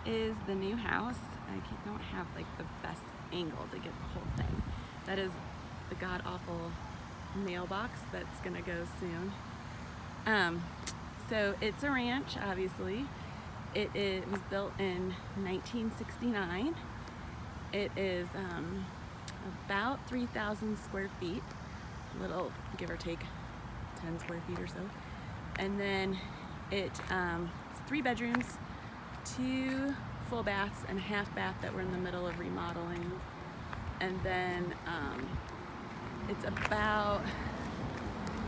is the new house. Don't have like the best angle to get the whole thing. That is the god-awful mailbox that's gonna go soon. So it's a ranch, obviously. It was built in 1969. It is about 3,000 square feet, little give or take 10 square feet or so. And then it's 3 bedrooms, 2 full baths and a half bath that we're in the middle of remodeling. And then it's about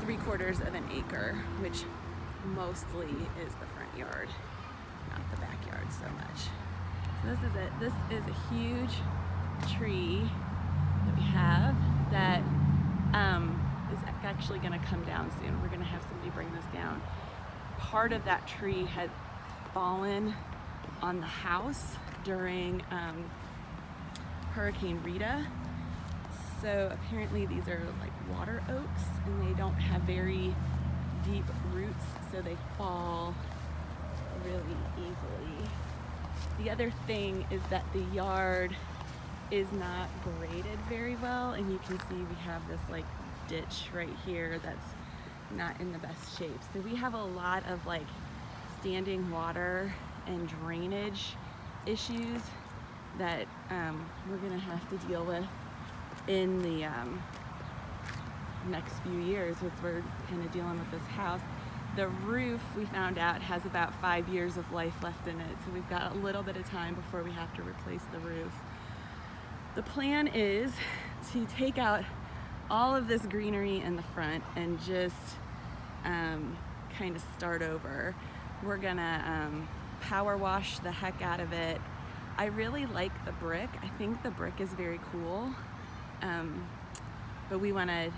3/4 of an acre, which mostly is the front yard, not the backyard so much. So this is it. This is a huge tree that we have that is actually going to come down soon. We're going to have somebody bring this down. Part of that tree had fallen on the house during Hurricane Rita. So apparently these are like water oaks and they don't have very deep roots, so they fall really easily. The other thing is that the yard is not graded very well, and you can see we have this like ditch right here that's not in the best shape. So we have a lot of like standing water and drainage issues that we're gonna have to deal with in the next few years as we're kind of dealing with this house. The roof, we found out, has about 5 years of life left in it, so we've got a little bit of time before we have to replace the roof. The plan is to take out all of this greenery in the front and just kind of start over. We're gonna power wash the heck out of it. I really like the brick. I think the brick is very cool. But we want to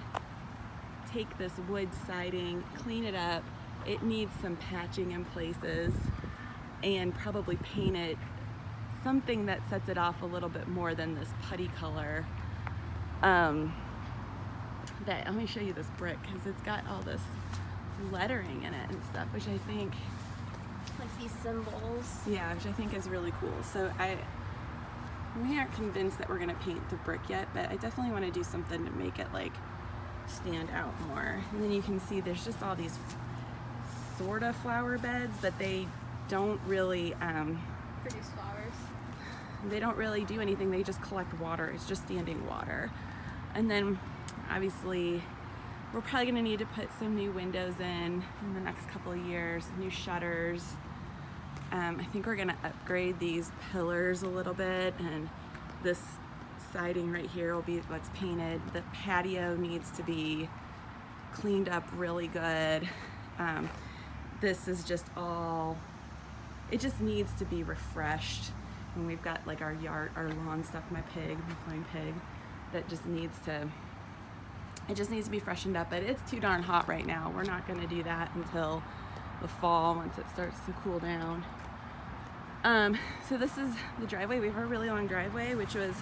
take this wood siding, clean it up. It needs some patching in places, and probably paint it something that sets it off a little bit more than this putty color. Let me show you this brick, because it's got all this lettering in it and stuff, which I think, like these symbols. yeah, which I think is really cool. So we aren't convinced that we're gonna paint the brick yet, but I definitely want to do something to make it like stand out more. And then you can see there's just all these sort of flower beds, but they don't really Produce flowers. they don't really do anything. They just collect water. It's just standing water. And then obviously we're probably gonna need to put some new windows in the next couple of years, new shutters. I think we're gonna upgrade these pillars a little bit, and this siding right here will be what's painted. The patio needs to be cleaned up really good. This is just all, it just needs to be refreshed. And we've got like our yard, our lawn stuff, my flying pig, that just needs to, it just needs to be freshened up. But it's too darn hot right now. We're not gonna do that until the fall, once it starts to cool down. So this is the driveway. We have a really long driveway, which was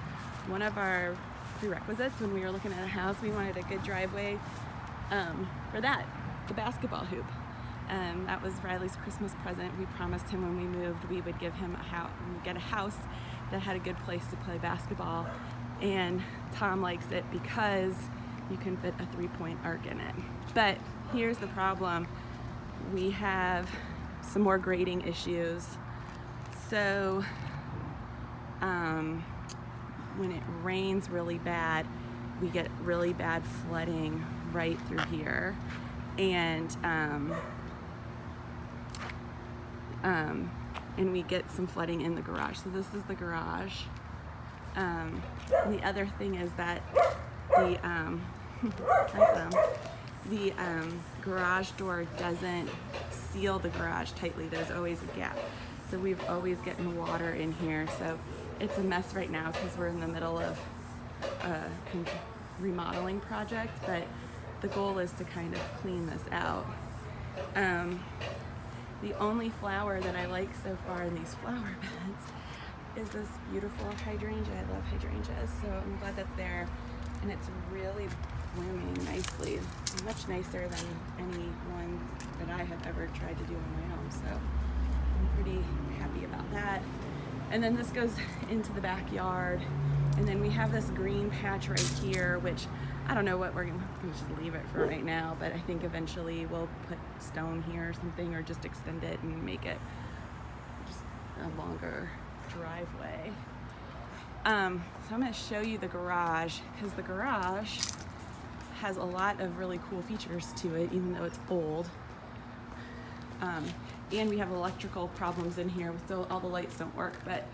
one of our prerequisites when we were looking at a house. We wanted a good driveway for that, the basketball hoop. That was Riley's Christmas present. We promised him when we moved we would give him get a house that had a good place to play basketball. And Tom likes it because you can fit a 3-point arc in it. But here's the problem. We have some more grading issues. So when it rains really bad, we get really bad flooding right through here. And we get some flooding in the garage. So this is the garage. And the other thing is that the garage door doesn't seal the garage tightly. There's always a gap. So we've always getting water in here. So it's a mess right now because we're in the middle of a remodeling project, but the goal is to kind of clean this out. The only flower that I like so far in these flower beds is this beautiful hydrangea. I love hydrangeas, so I'm glad that's there. And it's really blooming nicely. Much nicer than any one that I have ever tried to do on my own. So I'm pretty happy about that. And then this goes into the backyard. And then we have this green patch right here, which I don't know what we're gonna just leave it for right now, but I think eventually we'll put stone here or something, or just extend it and make it just a longer driveway. So I'm gonna show you the garage, because the garage has a lot of really cool features to it, even though it's old. And we have electrical problems in here, so all the lights don't work, but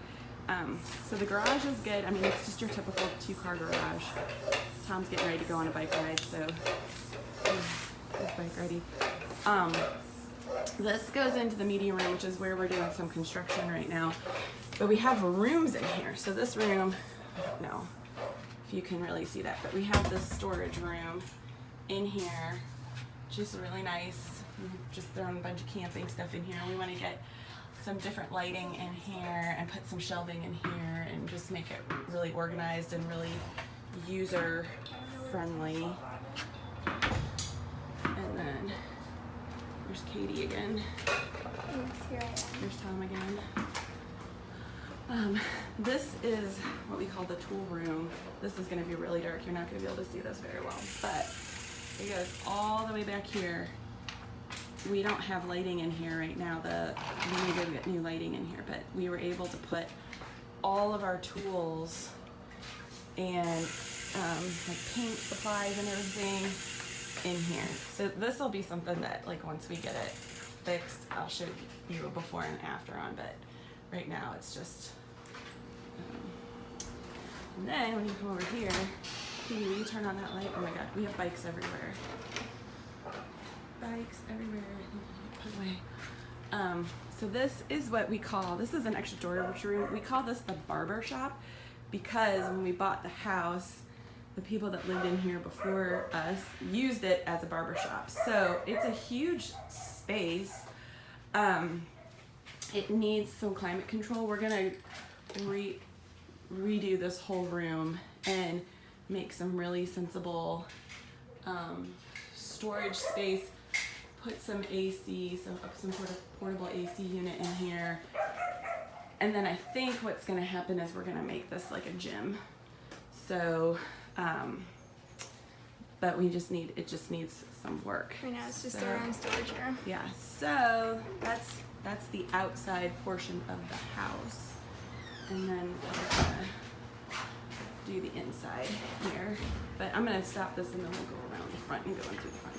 so the garage is good. I mean, it's just your typical 2-car garage. Tom's getting ready to go on a bike ride, so he's bike ready. This goes into the media room, which is where we're doing some construction right now. But we have rooms in here. So this room, I don't know if you can really see that, but we have this storage room in here, just really nice. We've just thrown a bunch of camping stuff in here. We want to get some different lighting in here and put some shelving in here and just make it really organized and really user friendly. And then there's Katie again. Here I am. Here's Tom again. This is what we call the tool room. This is going to be really dark. You're not going to be able to see this very well, but it goes all the way back here. We don't have lighting in here right now. We need to get new lighting in here, but we were able to put all of our tools and like paint supplies and everything in here. So this will be something that, like, once we get it fixed, I'll show you a before and after on, but right now it's just and then when you come over here, Katie, will you turn on that light? Oh my god, we have bikes everywhere. Bikes everywhere. Put away. So this is what we call, this is an extra storage room. We call this the barber shop because when we bought the house, the people that lived in here before us used it as a barber shop. So it's a huge space. It needs some climate control. We're gonna redo this whole room and make some really sensible storage space. Put some AC, some sort of portable AC unit in here. And then I think what's gonna happen is we're gonna make this like a gym. So, but it just needs some work. Right now it's just a round storage room. Yeah, so that's the outside portion of the house. And then we're gonna do the inside here. But I'm gonna stop this and then we'll go around the front and go into the front.